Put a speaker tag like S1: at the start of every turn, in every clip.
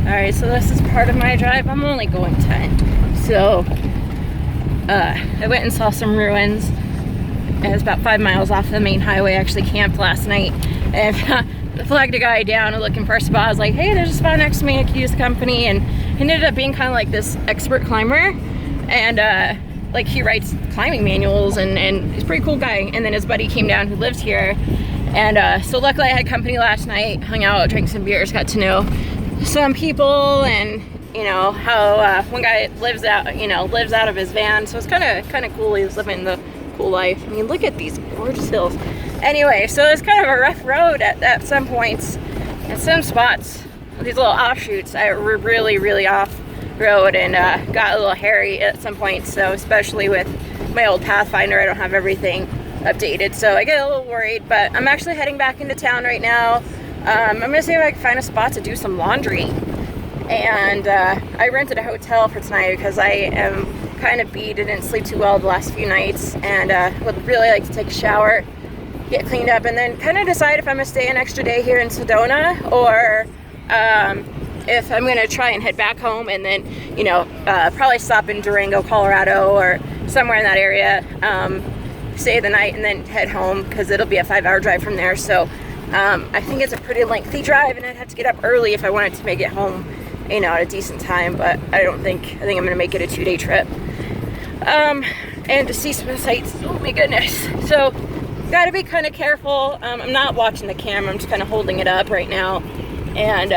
S1: Alright, so this is part of my drive. I'm only going 10. So, I went and saw some ruins. It was about 5 miles off the main highway. I actually camped last night and flagged a guy down looking for a spot. I was like, hey, there's a spot next to me. I could use the company. And he ended up being kind of like this expert climber. And like he writes climbing manuals and he's a pretty cool guy. And then his buddy came down who lives here. And so luckily I had company last night, hung out, drank some beers, got to know some people, and you know how one guy lives out of his van. So it's kind of cool. He was living the cool life. I mean, look at these gorgeous hills. Anyway, so it's kind of a rough road at some points, and some spots, these little offshoots, were really off road and got a little hairy at some points. So especially with my old Pathfinder, I don't have everything updated, so I get a little worried. But I'm actually heading back into town right now. I'm gonna see if I can find a spot to do some laundry. And I rented a hotel for tonight because I am kind of beat. I didn't sleep too well the last few nights, and would really like to take a shower, get cleaned up, and then kind of decide if I'm gonna stay an extra day here in Sedona, or if I'm gonna try and head back home, and then probably stop in Durango, Colorado, or somewhere in that area, stay the night, and then head home because it'll be a 5-hour drive from there. So I think it's a pretty lengthy drive, and I'd have to get up early if I wanted to make it home at a decent time. But I think I'm gonna make it a 2-day trip, and to see some sights. Oh my goodness. So gotta be kind of careful. I'm not watching the camera, I'm just kind of holding it up right now. And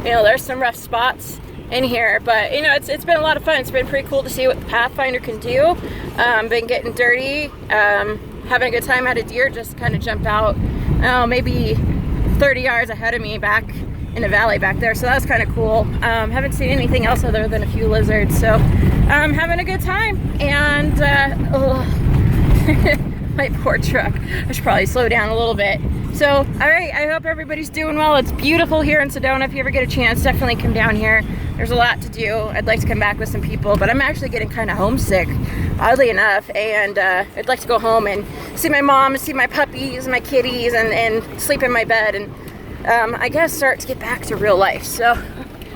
S1: there's some rough spots in here, but it's been a lot of fun. It's been pretty cool to see what the Pathfinder can do. Been getting dirty, having a good time. Had a deer just kind of jump out maybe 30 yards ahead of me back in the valley back there, so that was kind of cool. Haven't seen anything else other than a few lizards, so having a good time. And my poor truck, I should probably slow down a little bit. So alright, I hope everybody's doing well. It's beautiful here in Sedona. If you ever get a chance, definitely come down here. There's a lot to do. I'd like to come back with some people, but I'm actually getting kind of homesick, oddly enough, and I'd like to go home and see my mom, see my puppies, my kitties, and sleep in my bed, and I guess start to get back to real life. So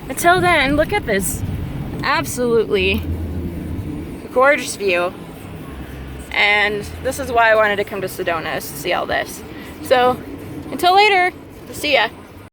S1: until then, look at this absolutely gorgeous view. And this is why I wanted to come to Sedona, is to see all this. So until later, see ya.